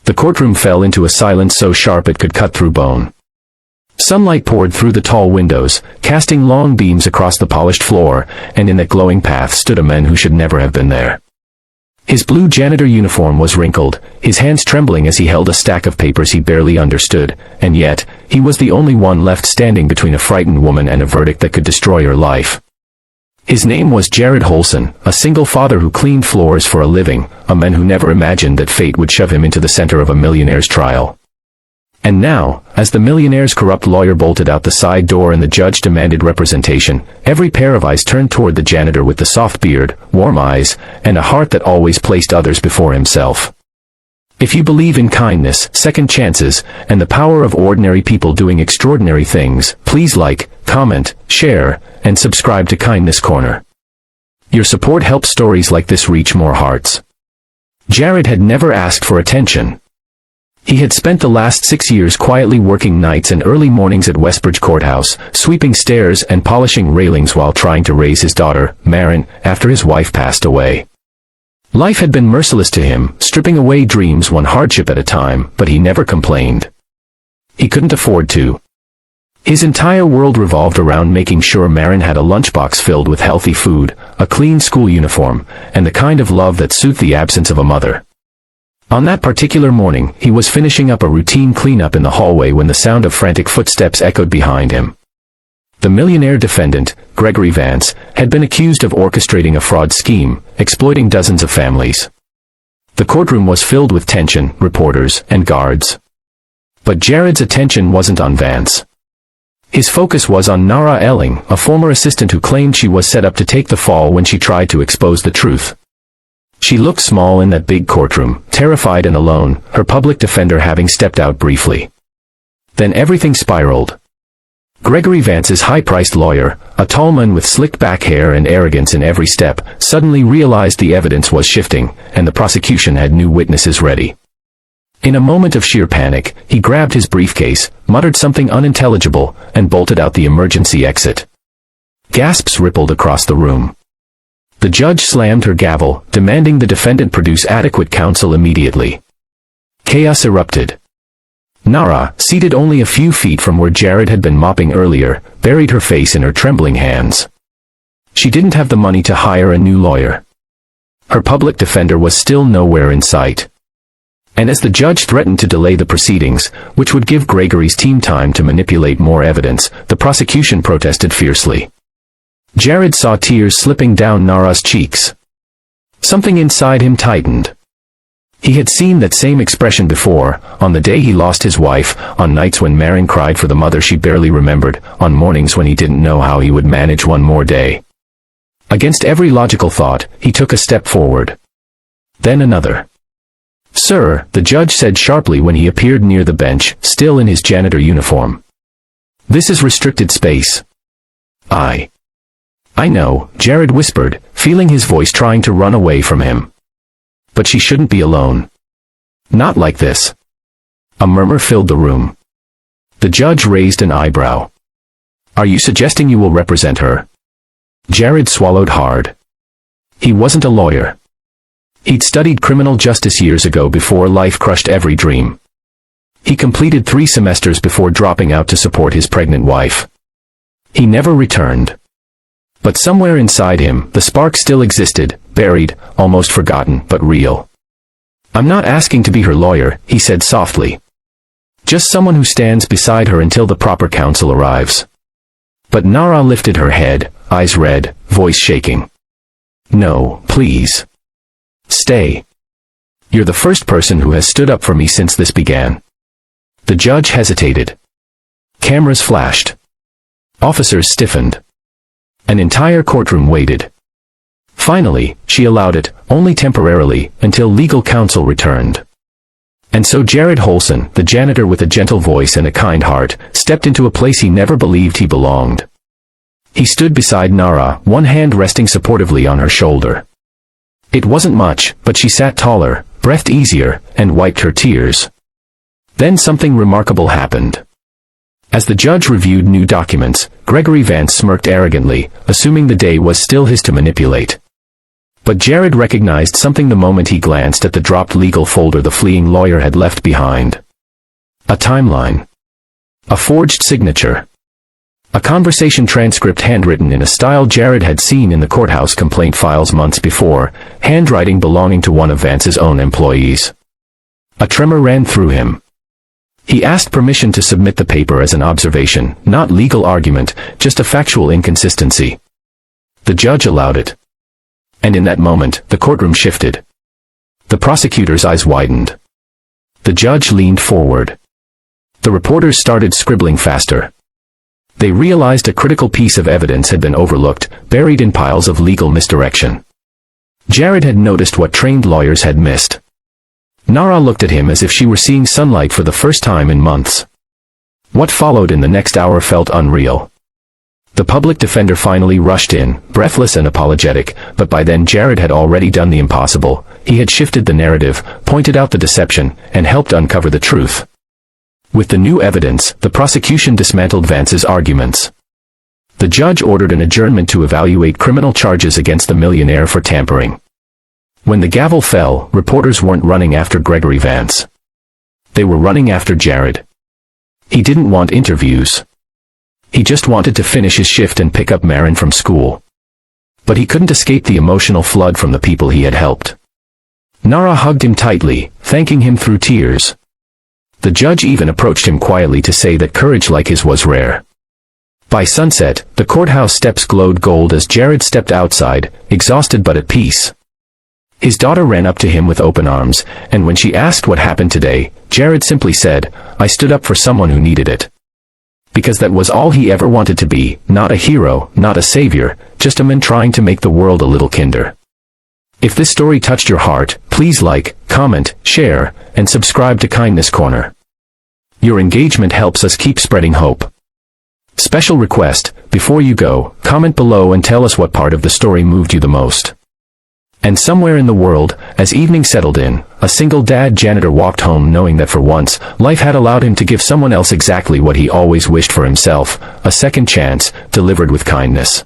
The courtroom fell into a silence so sharp it could cut through bone. Sunlight poured through the tall windows, casting long beams across the polished floor, and in that glowing path stood a man who should never have been there. His blue janitor uniform was wrinkled, his hands trembling as he held a stack of papers he barely understood, and yet, he was the only one left standing between a frightened woman and a verdict that could destroy her life. His name was Jared Holson, a single father who cleaned floors for a living, a man who never imagined that fate would shove him into the center of a millionaire's trial. And now, as the millionaire's corrupt lawyer bolted out the side door and the judge demanded representation, every pair of eyes turned toward the janitor with the soft beard, warm eyes, and a heart that always placed others before himself. If you believe in kindness, second chances, and the power of ordinary people doing extraordinary things, please like, comment, share, and subscribe to Kindness Corner. Your support helps stories like this reach more hearts. Jared had never asked for attention. He had spent the last 6 years quietly working nights and early mornings at Westbridge Courthouse, sweeping stairs and polishing railings while trying to raise his daughter, Marin, after his wife passed away. Life had been merciless to him, stripping away dreams one hardship at a time, but he never complained. He couldn't afford to. His entire world revolved around making sure Marin had a lunchbox filled with healthy food, a clean school uniform, and the kind of love that soothed the absence of a mother. On that particular morning, he was finishing up a routine cleanup in the hallway when the sound of frantic footsteps echoed behind him. The millionaire defendant, Gregory Vance, had been accused of orchestrating a fraud scheme, exploiting dozens of families. The courtroom was filled with tension, reporters, and guards. But Jared's attention wasn't on Vance. His focus was on Nara Elling, a former assistant who claimed she was set up to take the fall when she tried to expose the truth. She looked small in that big courtroom, terrified and alone, her public defender having stepped out briefly. Then everything spiraled. Gregory Vance's high-priced lawyer, a tall man with slicked back hair and arrogance in every step, suddenly realized the evidence was shifting, and the prosecution had new witnesses ready. In a moment of sheer panic, he grabbed his briefcase, muttered something unintelligible, and bolted out the emergency exit. Gasps rippled across the room. The judge slammed her gavel, demanding the defendant produce adequate counsel immediately. Chaos erupted. Nara, seated only a few feet from where Jared had been mopping earlier, buried her face in her trembling hands. She didn't have the money to hire a new lawyer. Her public defender was still nowhere in sight. And as the judge threatened to delay the proceedings, which would give Gregory's team time to manipulate more evidence, the prosecution protested fiercely. Jared saw tears slipping down Nara's cheeks. Something inside him tightened. He had seen that same expression before, on the day he lost his wife, on nights when Marin cried for the mother she barely remembered, on mornings when he didn't know how he would manage one more day. Against every logical thought, he took a step forward. Then another. "Sir," the judge said sharply when he appeared near the bench, still in his janitor uniform. "This is restricted space." I know," Jared whispered, feeling his voice trying to run away from him. "But she shouldn't be alone. Not like this." A murmur filled the room. The judge raised an eyebrow. "Are you suggesting you will represent her?" Jared swallowed hard. He wasn't a lawyer. He'd studied criminal justice years ago before life crushed every dream. He completed 3 semesters before dropping out to support his pregnant wife. He never returned. But somewhere inside him, the spark still existed, buried, almost forgotten, but real. "I'm not asking to be her lawyer," he said softly. "Just someone who stands beside her until the proper counsel arrives." But Nara lifted her head, eyes red, voice shaking. "No, please. Stay. You're the first person who has stood up for me since this began." The judge hesitated. Cameras flashed. Officers stiffened. An entire courtroom waited. Finally, she allowed it, only temporarily, until legal counsel returned. And so Jared Holson, the janitor with a gentle voice and a kind heart, stepped into a place he never believed he belonged. He stood beside Nara, one hand resting supportively on her shoulder. It wasn't much, but she sat taller, breathed easier, and wiped her tears. Then something remarkable happened. As the judge reviewed new documents, Gregory Vance smirked arrogantly, assuming the day was still his to manipulate. But Jared recognized something the moment he glanced at the dropped legal folder the fleeing lawyer had left behind. A timeline. A forged signature. A conversation transcript handwritten in a style Jared had seen in the courthouse complaint files months before, handwriting belonging to one of Vance's own employees. A tremor ran through him. He asked permission to submit the paper as an observation, not legal argument, just a factual inconsistency. The judge allowed it. And in that moment, the courtroom shifted. The prosecutor's eyes widened. The judge leaned forward. The reporters started scribbling faster. They realized a critical piece of evidence had been overlooked, buried in piles of legal misdirection. Jared had noticed what trained lawyers had missed. Nara looked at him as if she were seeing sunlight for the first time in months. What followed in the next hour felt unreal. The public defender finally rushed in, breathless and apologetic, but by then Jared had already done the impossible. He had shifted the narrative, pointed out the deception, and helped uncover the truth. With the new evidence, the prosecution dismantled Vance's arguments. The judge ordered an adjournment to evaluate criminal charges against the millionaire for tampering. When the gavel fell, reporters weren't running after Gregory Vance. They were running after Jared. He didn't want interviews. He just wanted to finish his shift and pick up Marin from school. But he couldn't escape the emotional flood from the people he had helped. Nara hugged him tightly, thanking him through tears. The judge even approached him quietly to say that courage like his was rare. By sunset, the courthouse steps glowed gold as Jared stepped outside, exhausted but at peace. His daughter ran up to him with open arms, and when she asked what happened today, Jared simply said, "I stood up for someone who needed it." Because that was all he ever wanted to be, not a hero, not a savior, just a man trying to make the world a little kinder. If this story touched your heart, please like, comment, share, and subscribe to Kindness Corner. Your engagement helps us keep spreading hope. Special request, before you go, comment below and tell us what part of the story moved you the most. And somewhere in the world, as evening settled in, a single dad janitor walked home knowing that for once, life had allowed him to give someone else exactly what he always wished for himself, a second chance, delivered with kindness.